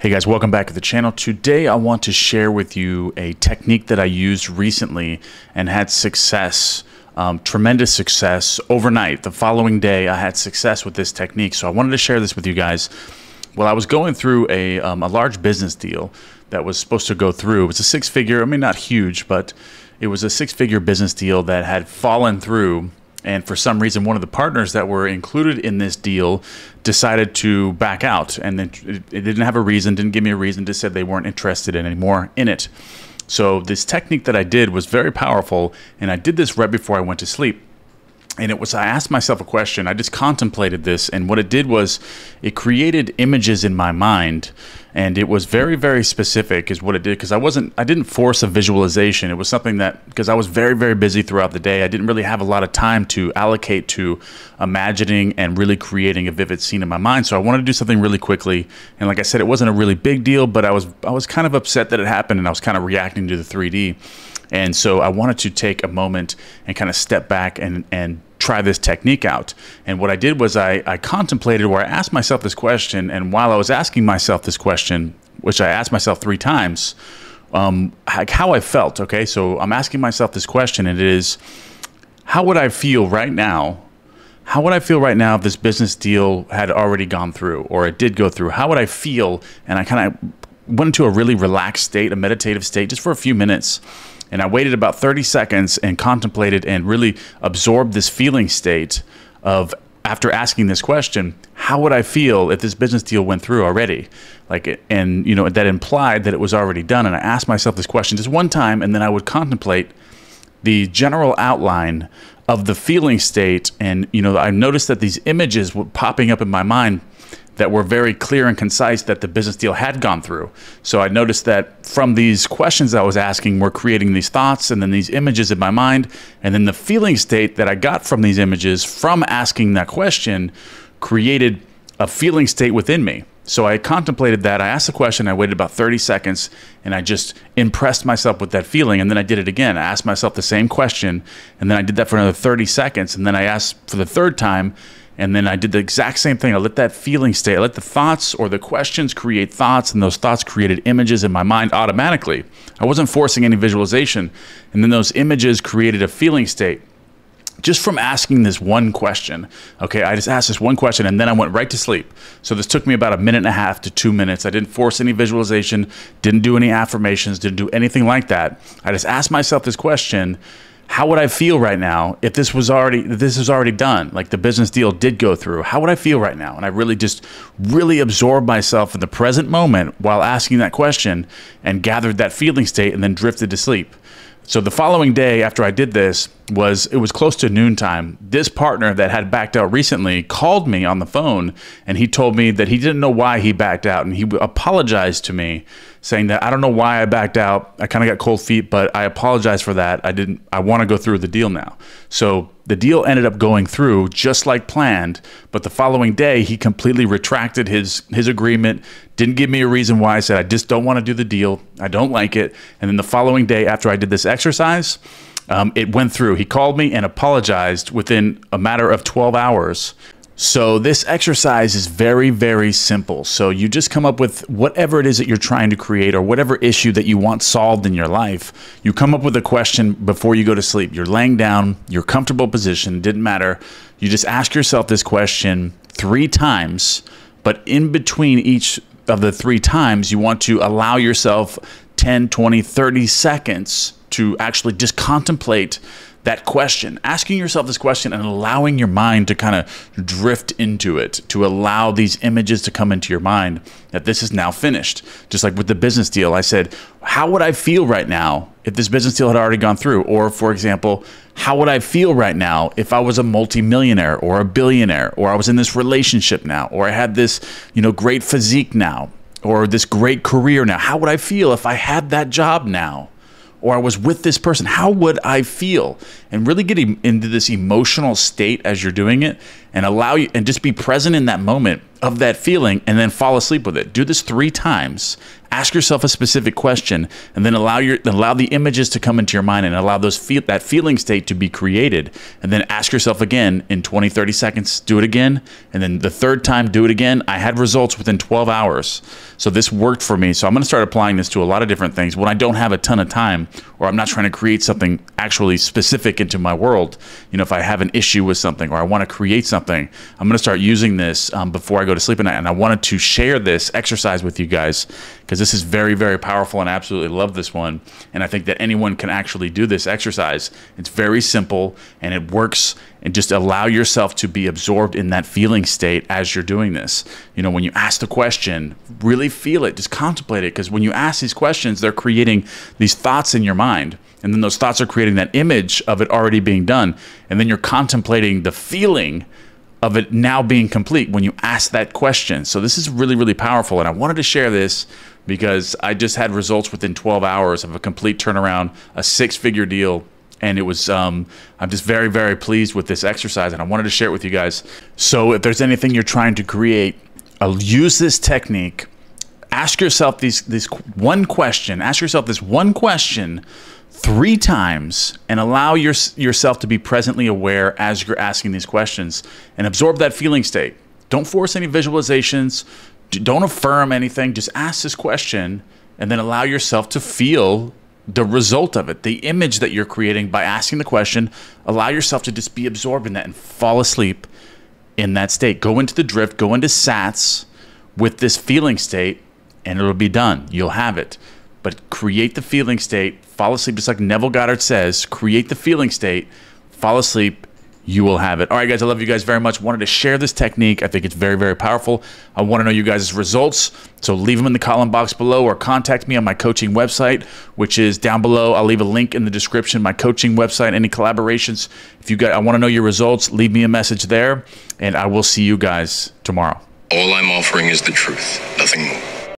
Hey guys, welcome back to the channel. Today I want to share with you a technique that I used recently and had success, tremendous success overnight. The following day I had success with this technique, so I wanted to share this with you guys. Well, I was going through a large business deal that was supposed to go through. It was a six-figure, I mean not huge, but it was a six-figure business deal that had fallen through. And for some reason, one of the partners that were included in this deal decided to back out. And it didn't have a reason, didn't give me a reason, just said they weren't interested anymore in it. So this technique that I did was very powerful. And I did this right before I went to sleep. And it was, I asked myself a question. I just contemplated this. And what it did was it created images in my mind. And it was very, very specific is what it did, because I didn't force a visualization. It was something that, because I was very, very busy throughout the day, I didn't really have a lot of time to allocate to imagining and really creating a vivid scene in my mind. So I wanted to do something really quickly. And like I said, it wasn't a really big deal, but I was kind of upset that it happened, and I was kind of reacting to the 3D. And so I wanted to take a moment and kind of step back and try this technique out. And what I did was I contemplated, where I asked myself this question, and while I was asking myself this question, which I asked myself 3 times, how I felt. Okay, so I'm asking myself this question, and it is, how would I feel right now? How would I feel right now if this business deal had already gone through, or it did go through? How would I feel? And I kind of went into a really relaxed state, a meditative state, just for a few minutes. And I waited about 30 seconds and contemplated and really absorbed this feeling state of, after asking this question, how would I feel if this business deal went through already? And you know, that implied that it was already done. And I asked myself this question just one time, and then I would contemplate the general outline of the feeling state. And you know, I noticed that these images were popping up in my mind that were very clear and concise that the business deal had gone through. So I noticed that from these questions I was asking, we're creating these thoughts and then these images in my mind, and then the feeling state that I got from these images from asking that question created a feeling state within me. So I contemplated that, I asked the question, I waited about 30 seconds, and I just impressed myself with that feeling, and then I did it again. I asked myself the same question, and then I did that for another 30 seconds, and then I asked for the third time, and then I did the exact same thing. I let that feeling stay. I let the thoughts or the questions create thoughts, and those thoughts created images in my mind automatically. I wasn't forcing any visualization. And then those images created a feeling state just from asking this one question. Okay, I just asked this one question, and then I went right to sleep. So this took me about 1.5 to 2 minutes. I didn't force any visualization, didn't do any affirmations, didn't do anything like that. I just asked myself this question: how would I feel right now if this was already done? Like the business deal did go through. How would I feel right now? And I really absorbed myself in the present moment while asking that question, and gathered that feeling state, and then drifted to sleep. So the following day after I did this, it was close to noontime. This partner that had backed out recently called me on the phone, and he told me that he didn't know why he backed out, and he apologized to me, saying that, I don't know why I backed out. I kind of got cold feet, but I apologize for that. I want to go through the deal now. So the deal ended up going through just like planned, but the following day he completely retracted his agreement, didn't give me a reason why. I said, I just don't want to do the deal. I don't like it. And then the following day after I did this exercise, it went through. He called me and apologized within a matter of 12 hours. So this exercise is very, very simple. So you just come up with whatever it is that you're trying to create, or whatever issue that you want solved in your life. You come up with a question before you go to sleep. You're laying down, your comfortable position, didn't matter. You just ask yourself this question 3 times, but in between each of the 3 times, you want to allow yourself 10, 20, 30 seconds to actually just contemplate that question, asking yourself this question and allowing your mind to kind of drift into it, to allow these images to come into your mind that this is now finished. Just like with the business deal, I said, how would I feel right now if this business deal had already gone through? Or for example, how would I feel right now if I was a multimillionaire or a billionaire, or I was in this relationship now, or I had this, you know, great physique now, or this great career now? How would I feel if I had that job now? Or I was with this person, how would I feel? And really getting into this emotional state as you're doing it, and allow you, and just be present in that moment, of that feeling and then fall asleep with it. Do this 3 times. Ask yourself a specific question and then allow the images to come into your mind and allow that feeling state to be created. And then ask yourself again in 20, 30 seconds, do it again. And then the 3rd time, do it again. I had results within 12 hours. So this worked for me. So I'm going to start applying this to a lot of different things. When I don't have a ton of time or I'm not trying to create something actually specific into my world, you know, if I have an issue with something or I want to create something, I'm going to start using this before I go to sleep at night. And I wanted to share this exercise with you guys because this is very, very powerful and I absolutely love this one. And I think that anyone can actually do this exercise. It's very simple and it works. And just allow yourself to be absorbed in that feeling state as you're doing this. You know, when you ask the question, really feel it, just contemplate it. Because when you ask these questions, they're creating these thoughts in your mind. And then those thoughts are creating that image of it already being done. And then you're contemplating the feeling of it now being complete when you ask that question. So this is really, really powerful. And I wanted to share this because I just had results within 12 hours of a complete turnaround, a 6-figure deal. And it was, I'm just very, very pleased with this exercise and I wanted to share it with you guys. So if there's anything you're trying to create, use this technique. Ask yourself this one question 3 times and allow yourself to be presently aware as you're asking these questions and absorb that feeling state. Don't force any visualizations. Don't affirm anything. Just ask this question and then allow yourself to feel the result of it, the image that you're creating by asking the question. Allow yourself to just be absorbed in that and fall asleep in that state. Go into the drift, go into SATS with this feeling state and it'll be done. You'll have it. But create the feeling state, fall asleep, just like Neville Goddard says, create the feeling state, fall asleep, you will have it. All right, guys, I love you guys very much. Wanted to share this technique. I think it's very, very powerful. I want to know you guys' results. So leave them in the comment box below or contact me on my coaching website, which is down below. I'll leave a link in the description, my coaching website, any collaborations. If you guys, I want to know your results, leave me a message there, and I will see you guys tomorrow. All I'm offering is the truth, nothing more.